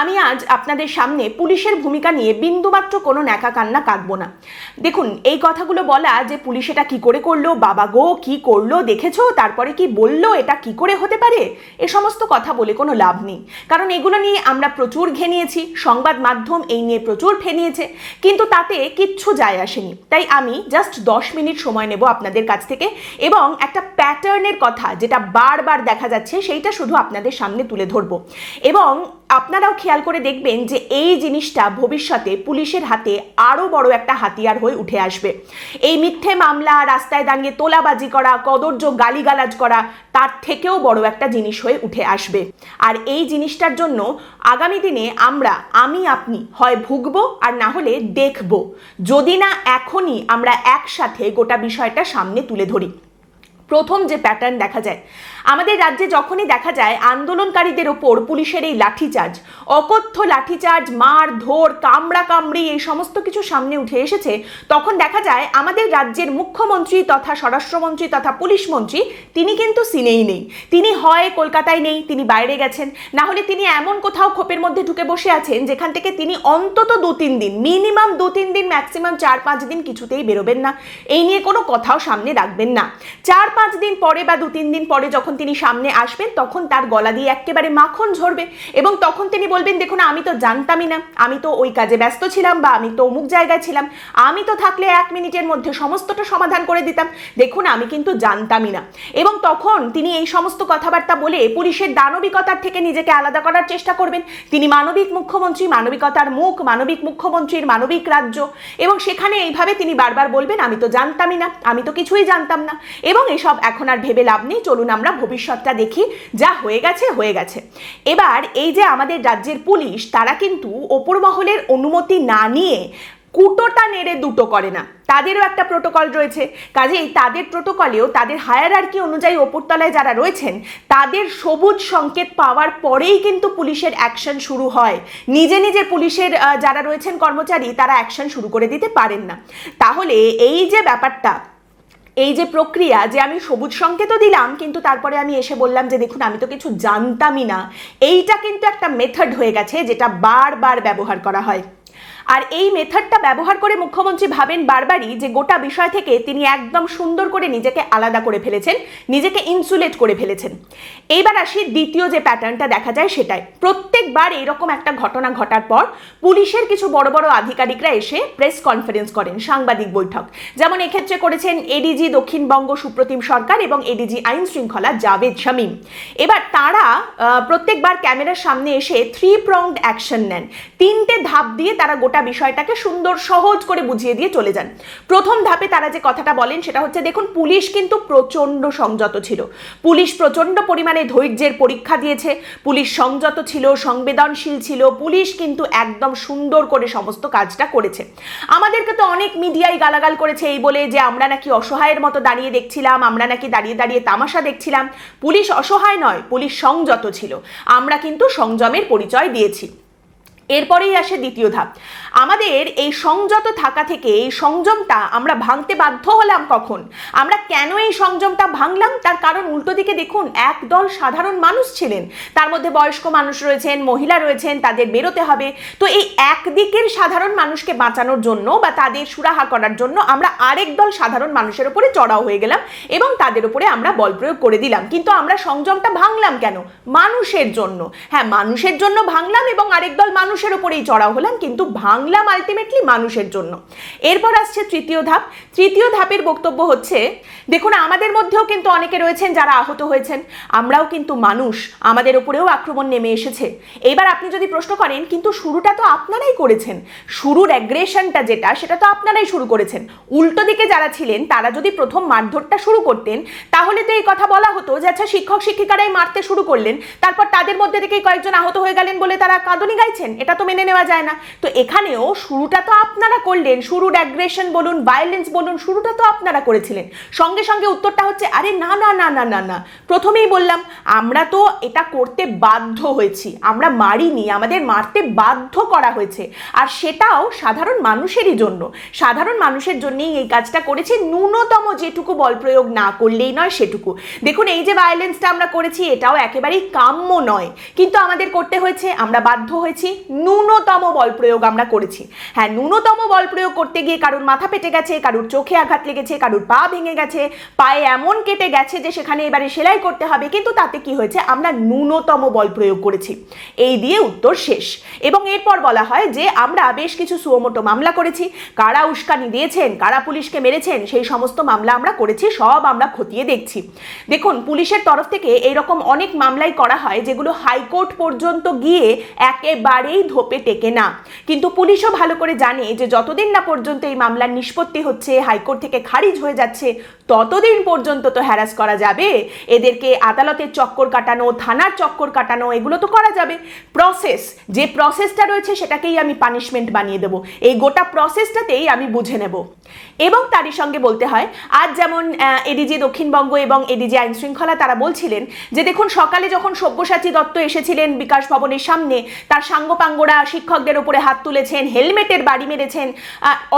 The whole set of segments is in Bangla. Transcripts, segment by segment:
আমি আজ আপনাদের সামনে পুলিশের ভূমিকা নিয়ে বিন্দুমাত্র কোনো ন্যাকা কান্না কাঁদবো না। দেখুন, এই কথাগুলো বলা যে পুলিশ এটা কি করে করলো, বাবা গো কি করলো দেখেছো, তারপরে কি বললো, এটা কি করে হতে পারে, এ সমস্ত কথা বলে কোনো লাভ নেই। কারণ এগুলো নিয়ে আমরা প্রচুর ঘেনিয়েছি, সংবাদ মাধ্যম এই নিয়ে প্রচুর ফেনিয়েছে, কিন্তু তাতে কিচ্ছু যায় আসেনি। তাই আমি জাস্ট 10 মিনিট সময় নেব আপনাদের কাছ থেকে এবং একটা প্যাটার্নের কথা যেটা বারবার দেখা যাচ্ছে সেইটা শুধু আপনাদের সামনে তুলে ধরবো। এবং আপনারাও খেয়াল করে দেখবেন যে এই জিনিসটা ভবিষ্যতে পুলিশের হাতে আরও বড় একটা হাতিয়ার হয়ে উঠে আসবে। এই মিথ্যে মামলা, রাস্তায় দাঁড়িয়ে তোলাবাজি করা, কদর্য গালিগালাজ করা, তার থেকেও বড় একটা জিনিস হয়ে উঠে আসবে। আর এই জিনিসটার জন্য আগামী দিনে আমি আপনি হয় ভুগবো আর না হলে দেখবো, যদি না এখনই আমরা একসাথে গোটা বিষয়টা সামনে তুলে ধরি। প্রথম যে প্যাটার্ন দেখা যায় আমাদের রাজ্যে, যখনই দেখা যায় আন্দোলনকারীদের ওপর পুলিশের এই লাঠিচার্জ, অকথ্য লাঠিচার্জ, মার ধর, কামড়া কামড়ি, এই সমস্ত কিছু সামনে উঠে এসেছে, তখন দেখা যায় আমাদের রাজ্যের মুখ্যমন্ত্রী তথা স্বরাষ্ট্রমন্ত্রী তথা পুলিশ মন্ত্রী তিনি কিন্তু সিনেই নেই। তিনি হয় কলকাতায় নেই, তিনি বাইরে গেছেন, না হলে তিনি এমন কোথাও খোপের মধ্যে ঢুকে বসে আছেন যেখান থেকে তিনি অন্তত 2-3 দিন, মিনিমাম 2-3 দিন, ম্যাক্সিমাম 4-5 দিন কিছুতেই বেরোবেন না। এই নিয়ে কোনো কথাও সামনে রাখবেন না। 4-5 দিন পরে বা 2-3 দিন পরে যখন তিনি সামনে আসবেন, তখন তার গলা দিয়ে একেবারে মাখন ঝরবে এবং তখন তিনি বলবেন, দেখুন আমি তো জানতামই না, আমি তো ওই কাজে ব্যস্ত ছিলাম, বা আমি তো অমুক জায়গায় ছিলাম, আমি তো থাকলে 1 মিনিটের মধ্যে সমস্তটা সমাধান করে দিতাম, দেখুন আমি কিন্তু জানতামই না। এবং তখন তিনি এই সমস্ত কথাবার্তা বলে পুলিশের দানবিকতার থেকে নিজেকে আলাদা করার চেষ্টা করবেন। তিনি মানবিক মুখ্যমন্ত্রী, মানবিকতার মুখ, মানবিক মুখ্যমন্ত্রীর মানবিক রাজ্য, এবং সেখানে এইভাবে তিনি বারবার বলবেন আমি তো জানতামই না, আমি তো কিছুই জানতাম না। এবং এসব এখন আর ভেবে লাভ নেই, চলুন আমরা ভবিষ্যৎটা দেখি, যা হয়ে গেছে হয়ে গেছে। এবার এই যে আমাদের রাজ্যের পুলিশ, তারা কিন্তু ওপর মহলের অনুমতি না নিয়ে কুটোটা নেড়ে দুটো করে না, তাদেরও একটা প্রোটোকল রয়েছে। কাজেই তাদের প্রোটোকলেও তাদের হায়ারার্কি অনুযায়ী ওপরতলায় যারা রয়েছেন তাদের সবুজ সংকেত পাওয়ার পরেই কিন্তু পুলিশের অ্যাকশন শুরু হয়। নিজে নিজে পুলিশের যারা রয়েছেন কর্মচারী, তারা অ্যাকশন শুরু করে দিতে পারেন না। তাহলে এই যে ব্যাপারটা, এই যে প্রক্রিয়া, যে আমি সবুজ সংকেতও দিলাম কিন্তু তারপরে আমি এসে বললাম যে দেখুন আমি তো কিছু জানতামই না, এইটা কিন্তু একটা মেথড হয়ে গেছে যেটা বারবার ব্যবহার করা হয়। আর এই মেথডটা ব্যবহার করে মুখ্যমন্ত্রী ভাবেন বারবারই যে গোটা বিষয় থেকে তিনি একদম সুন্দর করে নিজেকে আলাদা করে ফেলেছেন, নিজেকে ইনসুলেট করে ফেলেছেন। এইবার আসি দ্বিতীয় যে প্যাটার্নটা দেখা যায় সেটাই। প্রত্যেকবার এইরকম একটা ঘটনা ঘটার পর পুলিশের কিছু বড় বড় আধিকারিকরা এসে প্রেস কনফারেন্স করেন, সাংবাদিক বৈঠক। যেমন এক্ষেত্রে করেছেন এডিজি দক্ষিণবঙ্গ সুপ্রতিম সরকার এবং এডিজি আইন শৃঙ্খলা জাভেদ শামীম। এবার তারা প্রত্যেকবার ক্যামেরার সামনে এসে 3-pronged অ্যাকশন নেন। 3টে ধাপ দিয়ে তারা গোটা বিষয়টাকে সুন্দর সহজ করে বুঝিয়ে দিয়ে চলে যান। প্রথম ধাপে তারা যে কথাটা বলেন সেটা হচ্ছে, দেখুন পুলিশ কিন্তু প্রচণ্ড সংযত ছিল, পুলিশ প্রচণ্ড পরিমাণে ধৈর্যের পরীক্ষা দিয়েছে, পুলিশ সংযত ছিল, সংবেদনশীল ছিল, পুলিশ কিন্তু একদম সুন্দর করে সমস্ত কাজটা করেছে। আমাদেরকে তো অনেক মিডিয়ায় গালাগাল করেছে এই বলে যে আমরা নাকি অসহায়ের মতো দাঁড়িয়ে দেখছিলাম, আমরা নাকি দাঁড়িয়ে দাঁড়িয়ে তামাশা দেখছিলাম। পুলিশ অসহায় নয়, পুলিশ সংযত ছিল, আমরা কিন্তু সংযমের পরিচয় দিয়েছি। এরপরেই আসে দ্বিতীয় ধাপ। আমাদের এই সংযত থাকা থেকে এই সংযমটা আমরা ভাঙতে বাধ্য হলাম কখন, আমরা কেন এই সংযমটা ভাঙলাম, তার কারণ উল্টো দিকে দেখুন একদল সাধারণ মানুষ ছিলেন, তার মধ্যে বয়স্ক মানুষ রয়েছেন, মহিলা রয়েছেন, তাদের বেরোতে হবে। তো এই একদিকের সাধারণ মানুষকে বাঁচানোর জন্য বা তাদের সুরাহা করার জন্য আমরা আরেক দল সাধারণ মানুষের উপরে চড়াও হয়ে গেলাম এবং তাদের উপরে আমরা বল প্রয়োগ করে দিলাম। কিন্তু আমরা সংযমটা ভাঙলাম কেন? মানুষের জন্য। হ্যাঁ, মানুষের জন্য ভাঙলাম এবং আরেক দল মানুষের উপরেই চড়াও হলাম, কিন্তু ভাঙলাম আলটিমেটলি মানুষের জন্য। এরপর আসছে তৃতীয় ধাপ। তৃতীয় ধাপের বক্তব্য হচ্ছে, দেখুন আমাদের মধ্যেও কিন্তু অনেকে রয়েছেন যারা আহত হয়েছেন, আমরাও কিন্তু মানুষ, আমাদের উপরেও আক্রমণ নেমে এসেছে। এবার আপনি যদি প্রশ্ন করেন, কিন্তু শুরুটা তো আপনারাই করেছেন, শুরুর অ্যাগ্রেশনটা যেটা সেটা তো আপনারাই শুরু করেছেন। উল্টো দিকে যারা ছিলেন তারা যদি প্রথম মারধরটা শুরু করতেন, তাহলে তো এই কথা বলা হতো যে আচ্ছা শিক্ষক শিক্ষিকারাই মারতে শুরু করলেন, তারপর তাদের মধ্যে থেকেই কয়েকজন আহত হয়ে গেলেন বলে তারা কাঁদনি গাইছেন। এটা তো মেনে নেওয়া যায় না। তো এখানেও শুরুটা তো আপনারা করলেন, শুরুর অ্যাগ্রেশন বলুন, ভায়োলেন্স বলুন, শুরুটা তো আপনারা করেছিলেন। সঙ্গে সঙ্গে উত্তরটা হচ্ছে আরে না না না না না না, প্রথমেই বললাম আমরা তো এটা করতে বাধ্য হয়েছি, আমরা মারিনি, আমাদের মারতে বাধ্য করা হয়েছে, আর সেটাও সাধারণ মানুষেরই জন্য, সাধারণ মানুষের জন্যই এই কাজটা করেছি, ন্যূনতম যেটুকু বল প্রয়োগ না করলেই নয় সেটুকু। দেখুন এই যে ভায়োলেন্সটা আমরা করেছি এটাও একেবারেই কাম্য নয়, কিন্তু আমাদের করতে হয়েছে, আমরা বাধ্য হয়েছি, ন্যূনতম বল প্রয়োগ আমরা করেছি। হ্যাঁ, ন্যূনতম বল প্রয়োগ করতে গিয়ে কারুর মাথা পেটে গেছে, কারুর চোখে আঘাত লেগেছে, কারুর পা ভেঙে গেছে, পায়ে এমন কেটে গেছে যে সেখানে এবারে সেলাই করতে হবে, কিন্তু তাতে কি হয়েছে, আমরা ন্যূনতম বল প্রয়োগ করেছি, এই দিয়ে উত্তর শেষ। এবং এরপর বলা হয় যে আমরা বেশ কিছু সুমোটো মামলা করেছি, কারা উস্কানি দিয়েছেন, কারা পুলিশকে মেরেছেন, সেই সমস্ত মামলা আমরা করেছি, সব আমরা খতিয়ে দেখছি। দেখুন পুলিশের তরফ থেকে এইরকম অনেক মামলাই করা হয় যেগুলো হাইকোর্ট পর্যন্ত গিয়ে একেবারেই ধোপে টেকে না, কিন্তু পুলিশও ভালো করে জানে যে যতদিন না পর্যন্ত এই মামলার নিষ্পত্তি হচ্ছে, হাইকোর্ট থেকে খারিজ হয়ে যাচ্ছে, ততদিন পর্যন্ত তো হ্যারাস করা যাবে, এদেরকে আদালতের চক্কর কাটানো, থানার চক্কর কাটানো, এগুলো তো করা যাবে। প্রসেস, যে প্রসেসটা রয়েছে সেটাকেই আমি পানিশমেন্ট বানিয়ে দেবো, এই গোটা প্রসেসটাতেই আমি বুঝে নেব। এবং তারই সঙ্গে বলতে হয় আজ যেমন এডিজি দক্ষিণবঙ্গ এবং এডিজি আইন শৃঙ্খলা তারা বলছিলেন যে দেখুন সকালে যখন সব্যসাচী দত্ত এসেছিলেন বিকাশ ভবনের সামনে, তার সাঙ্গপাঙ্গরা শিক্ষকদের উপরে হাত তুলেছেন, হেলমেটের বাড়ি মেরেছেন,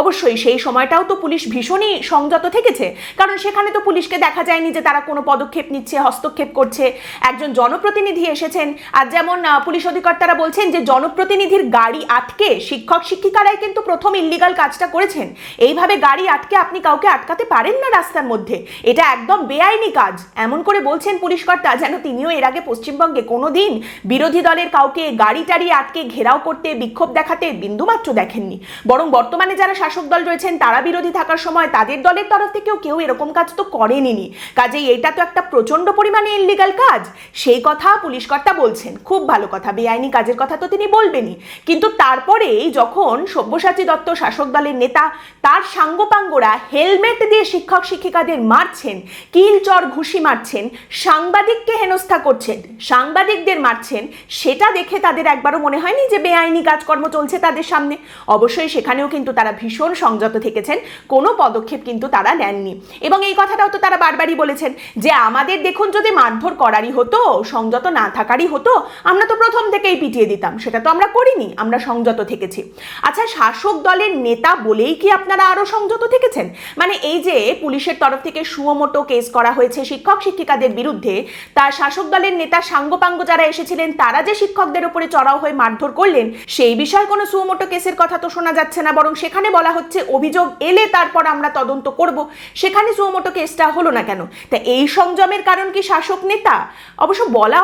অবশ্যই সেই সময়টাও তো পুলিশ ভীষণই সংযত থেকেছে, কারণ সেখানে তো পুলিশকে দেখা যায়নি যে তারা কোনো পদক্ষেপ নিচ্ছে, হস্তক্ষেপ করছে। একজন জনপ্রতিনিধি এসেছেন, আর যেমন পুলিশ অধিকর্তারা বলছেন যে জনপ্রতিনিধির গাড়ি আটকে শিক্ষক শিক্ষিকারাই কিন্তু প্রথম ইল্লিগাল কাজটা করেছেন, এইভাবে গাড়ি আটকে আপনি কাউকে আটকাতে পারেন না রাস্তার মধ্যে, এটা একদম বেআইনি কাজ, এমন করে বলছেন পুলিশ কর্তা যেন তিনিও এর আগে পশ্চিমবঙ্গে কোনোদিন বিরোধী দলের কাউকে গাড়ি টাড়ি আটকে ঘেরাও করতে, বিক্ষোভ দেখাতে বিন্দুমাত্র দেখেননি। বরং বর্তমানে যারা শাসক দল রয়েছেন তারা বিরোধী থাকার সময় তাদের দলের তরফ থেকেও কেউ এরকম কাজ তো করেনি, কাজেই এটা তো একটা প্রচন্ড পরিমাণে ইল্লিগাল কাজ, সেই কথা পুলিশ কর্তা বলছেন, খুব ভালো কথা, বেআইনি কাজের কথা তো তিনি বলবেনই, কিন্তু তারপরেই যখন সব্যসাচী দত্ত শাসক দলের নেতা, তার সাঙ্গপাঙ্গরা হেলমেট দিয়ে শিক্ষক শিক্ষিকাদের মারছেন, কিল চর ঘুষি মারছেন, সাংবাদিককে হেনস্থা করছেন, সাংবাদিকদের মারছেন, সেটা দেখে তাদের একবারও মনে হয়নি যে বেআইনি কাজকর্ম চলছে তাদের সামনে? অবশ্যই সেখানেও কিন্তু তারা ভীষণ সংযত থেকেছেন, কোনো পদক্ষেপ কিন্তু তারা নেননি। এবং এই কথাটাও তো তারা বারবারই বলেছেন যে আমাদের দেখুন যদি মারধর করারই হতো, সংযত না থাকারই হতো, আমরা তো প্রথম থেকেই পিটিয়ে দিতাম, সেটা তো আমরা করিনি, আমরা সংযত থেকেছি। আচ্ছা, শাসক দলের নেতা বলেই কি আপনারা আরো সংযত থেকেছেন? মানে এই যে পুলিশের তরফ থেকে সুমোটো কেস করা হয়েছে শিক্ষক শিক্ষিকাদের বিরুদ্ধে, তার শাসক দলের নেতা সাঙ্গপাঙ্গ যারা এসেছিলেন তারা যে শিক্ষকদের উপরে চড়াও হয়ে মারধর করলেন, সেই বিষয়ে কোনো সুমোটো কেসের কথা তো শোনা যাচ্ছে না, বরং সেখানে বলা হচ্ছে অভিযোগ এলে তারপর আমরা তদন্ত করব, সেখানে সুমোটো কেসটা হলো না কেন? তা এই সংযমের কারণ কি শাসক নেতা? অবশ্য বলা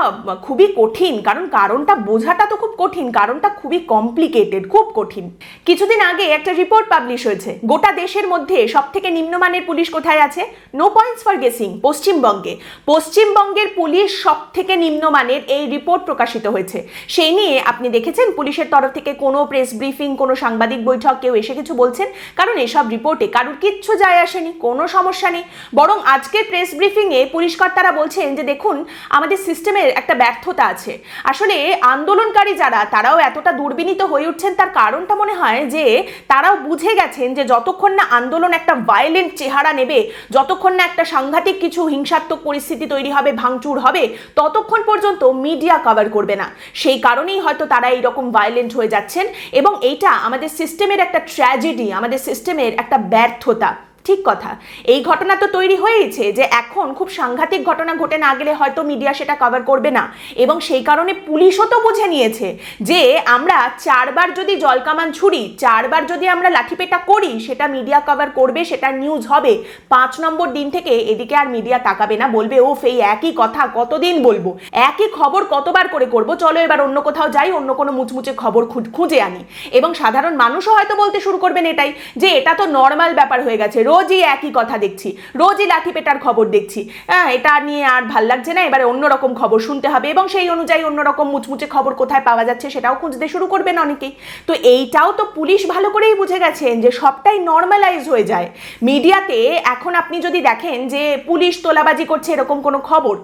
খুবই কঠিন, কারণ কারণটা বোঝাটা তো খুব কঠিন, কারণটা খুবই কমপ্লিকেটেড, খুব কঠিন। কিছুদিন আগে একটা রিপোর্ট পাবলিশ হয়েছে, গোটা দেশের মধ্যে সব থেকে নিম্নমানের পুলিশ কোথায় আছে? নো পয়েন্টস ফর গেসিং, পশ্চিমবঙ্গে। পশ্চিমবঙ্গের পুলিশ সব থেকে নিম্নমানের, এই রিপোর্ট প্রকাশিত হয়েছে। সেই নিয়ে আপনি দেখেছেন পুলিশের তরফ থেকে কোনো প্রেস ব্রিফিং, কোনো সাংবাদিক বৈঠক কেউ এসে কিছু বলছেন? কারণ এসব রিপোর্টে কারুর কিচ্ছু যায় আসেনি, কোনো সমস্যা নেই। বরং আজকের প্রেস ব্রিফিংয়ে পুলিশ কর্তারা বলছেন যে দেখুন আমাদের সিস্টেমের একটা ব্যর্থতা আছে। আসলে আন্দোলনকারী যারা, তারাও এতটা দুর্বিনীত হয়ে উঠছেন, তার কারণটা মনে হয় যে তারাও বুঝে গেছেন যে যতক্ষণ না আন্দোলন একটা ভায়োলেন্ট চেহারা নেবে, যতক্ষণ না একটা সাংঘাতিক কিছু হিংসাত্মক পরিস্থিতি তৈরি হবে, ভাঙচুর হবে, ততক্ষণ পর্যন্ত মিডিয়া কভার করবে না। সেই কারণেই হয়তো তারা এইরকম ভায়োলেন্ট হয়ে যাচ্ছেন, এবং এইটা আমাদের সিস্টেমের একটা ট্র্যাজেডি, আমাদের সিস্টেমের একটা ব্যর্থতা। ঠিক কথা, এই ঘটনা তো তৈরি হয়েছে যে এখন খুব সাংঘাতিক ঘটনা ঘটে না গেলে হয়তো মিডিয়া সেটা কভার করবে না, এবং সেই কারণে পুলিশও তো বুঝে নিয়েছে যে আমরা 4 বার যদি জলকামান ছুড়ি, 4 বার যদি আমরা লাঠিপেটা করি, সেটা মিডিয়া কভার করবে, সেটা নিউজ হবে। 5 নম্বর দিন থেকে এদিকে আর মিডিয়া তাকাবে না, বলবে ওফ এই একই কথা কতদিন বলবো, একই খবর কতবার করে করব, চলো এবার অন্য কোথাও যাই, অন্য কোনো মুচমুচে খবর খুঁজে আনি। এবং সাধারণ মানুষও হয়তো বলতে শুরু করবেন এটাই, যে এটা তো নর্মাল ব্যাপার হয়ে গেছে, রোজই একই কথা দেখছি, রোজই লাঠি পেটার খবর দেখছি, হ্যাঁ এটা নিয়ে আর ভাল লাগছে না, এবারে অন্যরকম খবর শুনতে হবে, এবং সেই অনুযায়ী অন্যরকম মুচমুচে খবর কোথায় পাওয়া যাচ্ছে সেটাও খুঁজতে শুরু করবেন অনেকেই। তো এইটাও তো পুলিশ ভালো করেই বুঝে গেছেন যে সবটাই নর্মালাইজ হয়ে যায় মিডিয়াতে। এখন আপনি যদি দেখেন যে পুলিশ তোলাবাজি করছে এরকম কোনো খবর,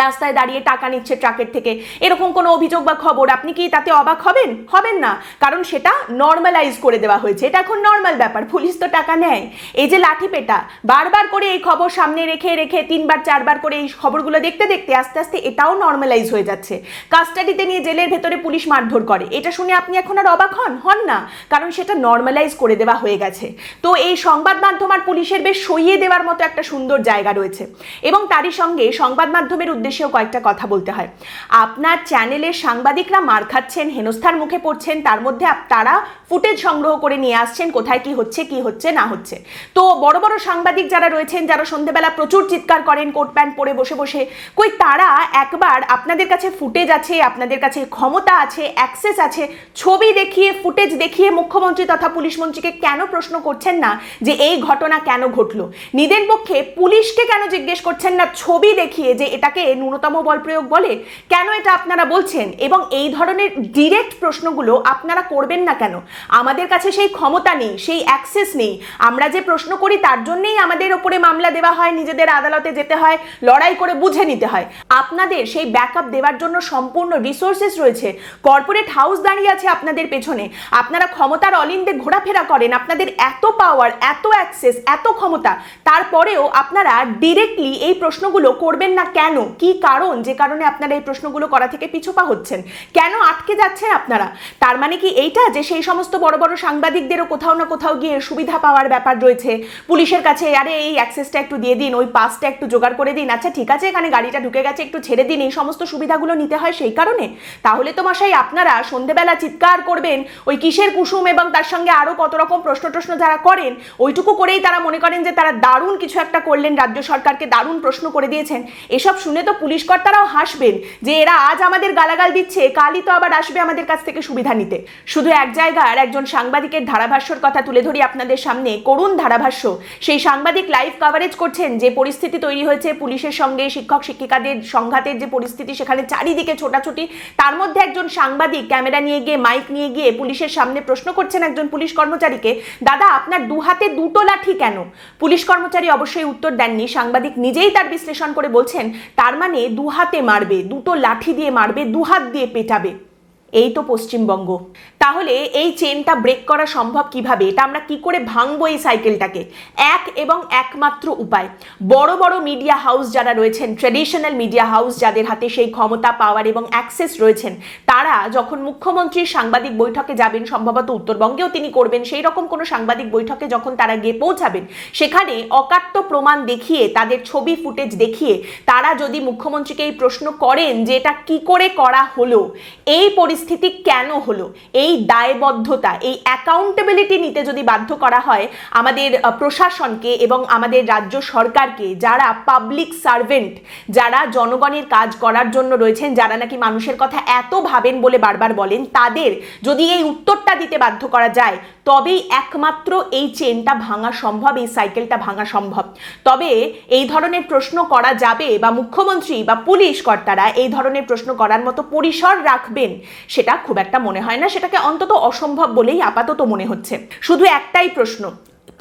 রাস্তায় দাঁড়িয়ে টাকা নিচ্ছে ট্রাকের থেকে, এরকম কোনো অভিযোগ বা খবর, আপনি কি তাতে অবাক হবেন? হবেন না, কারণ সেটা নর্মালাইজ করে দেওয়া হয়েছে, এটা এখন নর্মাল ব্যাপার, পুলিশ তো টাকা নেয়। এই যে লাঠি পেটা, বারবার করে এই খবর সামনে রেখে রেখে 3বার 4বার করে এই খবরগুলো দেখতে দেখতে আস্তে আস্তে এটাও নর্মালাইজ হয়ে যাচ্ছে। কাস্টাডিতে নিয়ে জেলের ভেতরে পুলিশ মারধর করে, এটা শুনে আপনি এখন আর অবাক হন না, কারণ সেটা নর্মালাইজ করে দেওয়া হয়ে গেছে। তো এই সংবাদ মাধ্যম আর পুলিশের বেশ সইয়ে দেওয়ার মতো একটা সুন্দর জায়গা রয়েছে। এবং তারই সঙ্গে সংবাদ মাধ্যমের উদ্দেশ্যেও কয়েকটা কথা বলতে হয়। আপনার চ্যানেলের সাংবাদিকরা মার খাচ্ছেন, হেনস্থার মুখে পড়ছেন, তার মধ্যে তারা ফুটেজ সংগ্রহ করে নিয়ে আসছেন কোথায় কি হচ্ছে না হচ্ছে। তো বড় বড় সাংবাদিক যারা রয়েছেন, যারা সন্ধ্যেবেলা প্রচুর চিৎকার করেন কোট প্যান্ট পরে বসে বসে, কই তারা একবার আপনাদের কাছে ফুটেজ আছে, আপনাদের কাছে ক্ষমতা আছে, অ্যাক্সেস আছে, ছবি দেখিয়ে ফুটেজ দেখিয়ে মুখ্যমন্ত্রী তথা পুলিশ মন্ত্রীকে কেন প্রশ্ন করছেন না যে এই ঘটনা কেন ঘটলো? নিদেন পক্ষে পুলিশকে কেন জিজ্ঞেস করছেন না ছবি দেখিয়ে যে এটাকে ন্যূনতম বল প্রয়োগ বলে? কেন এটা আপনারা বলছেন? এবং এই ধরনের ডিরেক্ট প্রশ্নগুলো আপনারা করবেন না কেন? আমাদের কাছে সেই ক্ষমতা নেই, সেই অ্যাক্সেস নেই। আমরা যে প্রশ্ন করি তার জন্যই আমাদের ওপরে মামলা দেওয়া হয়, নিজেদের আদালতে যেতে হয়, লড়াই করে বুঝে নিতে হয়। আপনাদের সেই ব্যাকআপ দেওয়ার জন্য সম্পূর্ণ রিসোর্সেস রয়েছে, কর্পোরেট হাউস দাঁড়িয়ে আছে আপনাদের পেছনে, আপনারা ক্ষমতার অলিন্দে ঘোরাফেরা করেন, আপনাদের এত পাওয়ার, এত অ্যাক্সেস, এত ক্ষমতা, তারপরেও আপনারা ডিরেক্টলি এই প্রশ্নগুলো করবেন না কেন? কি কারণ যে কারণে আপনারা এই প্রশ্নগুলো করা থেকে পিছুপা হচ্ছেন? কেন আটকে যাচ্ছেন আপনারা? তার মানে কি এইটা যে সেই সমস্ত বড় বড় সাংবাদিকদেরও কোথাও না কোথাও গিয়ে সুবিধা পাওয়ার ব্যাপার রয়েছে, পুলিশের কাছে আরে এই অ্যাক্সেসটা একটু দিয়ে দিন, ওই পাসটা একটু জোগাড় করে দিন, আচ্ছা ঠিক আছে এখানে গাড়িটা ঢুকে গেছে একটু ছেড়ে দিন, এই সমস্ত সুবিধাগুলো নিতে হয় সেই কারণে? তাহলে তো মশাই আপনারা সন্ধেবেলা চিৎকার করবেন ওই কিসের কুসুম এবং তার সঙ্গে আরো কত রকম প্রশ্ন যারা করেন, ওইটুকু করেই তারা মনে করেন যে তারা দারুণ কিছু একটা করলেন, রাজ্য সরকারকে দারুণ প্রশ্ন করে দিয়েছেন। এসব শুনে তো পুলিশ কর্তারাও হাসবেন যে এরা আজ আমাদের গালাগাল দিচ্ছে, কালই তো আবার আসবে আমাদের কাছ থেকে সুবিধা নিতে। শুধু এক জায়গার একজন সাংবাদিকের ধারাভাষ্যর কথা তুলে ধরি আপনাদের সামনে, করুণ ধারাভাষ্য। সেই সাংবাদিক লাইভ কভারেজ করছেন যে পরিস্থিতি তৈরি হয়েছে পুলিশের সঙ্গে শিক্ষক শিক্ষিকাদের সংঘাতের যে পরিস্থিতি, সেখানে চারিদিকে ছোটাছুটি, তার মধ্যে একজন সাংবাদিক ক্যামেরা নিয়ে গিয়ে মাইক নিয়ে গিয়ে পুলিশের সামনে প্রশ্ন করছেন একজন পুলিশ কর্মচারীকে, দাদা আপনার দু হাতে দুটো লাঠি কেন? পুলিশ কর্মচারী অবশ্যই উত্তর দেননি, সাংবাদিক নিজেই তার বিশ্লেষণ করে বলছেন তার মানে দু হাতে মারবে, দুটো লাঠি দিয়ে মারবে, দু হাত দিয়ে পেটাবে। এই তো পশ্চিমবঙ্গ। তাহলে এই চেনটা ব্রেক করা সম্ভব কিভাবে? এটা আমরা কি করে ভাঙবো এই সাইকেলটাকে? এক এবং একমাত্র উপায়, বড় বড় মিডিয়া হাউস যারা রয়েছেন, ট্র্যাডিশনাল মিডিয়া হাউস যাদের হাতে সেই ক্ষমতা, পাওয়ার এবং অ্যাক্সেস রয়েছেন, তারা যখন মুখ্যমন্ত্রীর সাংবাদিক বৈঠকে যাবেন, সম্ভবত উত্তরবঙ্গেও তিনি করবেন, সেই রকম কোনো সাংবাদিক বৈঠকে যখন তারা গিয়ে পৌঁছাবেন, সেখানে অকাট্য প্রমাণ দেখিয়ে, তাদের ছবি ফুটেজ দেখিয়ে তারা যদি মুখ্যমন্ত্রীকে এই প্রশ্ন করেন যে এটা কি করে করা হলো, এই পরিস্থিতি কেন হলো, এই দায়বদ্ধতা, এই অ্যাকাউন্টেবিলিটি নিতে যদি বাধ্য করা হয় আমাদের প্রশাসনকে এবং আমাদের রাজ্য সরকারকে, যারা পাবলিক সার্ভেন্ট, যারা জনগণের কাজ করার জন্য রয়েছেন, যারা নাকি মানুষের কথা এত ভাবেন বলে বারবার বলেন, তাদের যদি এই উত্তরটা দিতে বাধ্য করা যায়, তবেই একমাত্র এই চেনটা ভাঙা সম্ভব, এই সাইকেলটা ভাঙা সম্ভব। তবে এই ধরনের প্রশ্ন করা যাবে বা মুখ্যমন্ত্রী বা পুলিশ কর্তারা এই ধরনের প্রশ্ন করার মতো পরিসর রাখবেন, সেটা খুব একটা মনে হয় না, সেটাকে অন্তত অসম্ভব বলেই আপাতত মনে হচ্ছে। শুধু একটাই প্রশ্ন,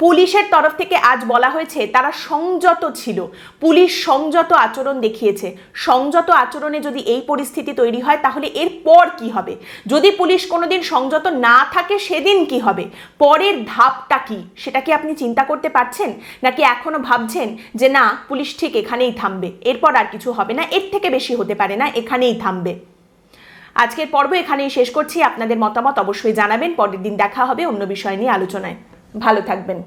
পুলিশের তরফ থেকে আজ বলা হয়েছে তারা সংযত ছিল, পুলিশ সংযত আচরণ দেখিয়েছে। সংযত আচরণে যদি এই পরিস্থিতি তৈরি হয় তাহলে এরপর কি হবে? যদি পুলিশ কোনোদিন সংযত না থাকে সেদিন কি হবে? পরের ধাপটা কি, সেটা কি আপনি চিন্তা করতে পারছেন? নাকি এখনো ভাবছেন যে না পুলিশ ঠিক এখানেই থামবে, এরপর আর কিছু হবে না, এর থেকে বেশি হতে পারে না, এখানেই থামবে? আজকের পর্ব এখানেই শেষ করছি। আপনাদের মতামত অবশ্যই জানাবেন। পরের দিন দেখা হবে অন্য বিষয় নিয়ে আলোচনায়। ভালো থাকবেন।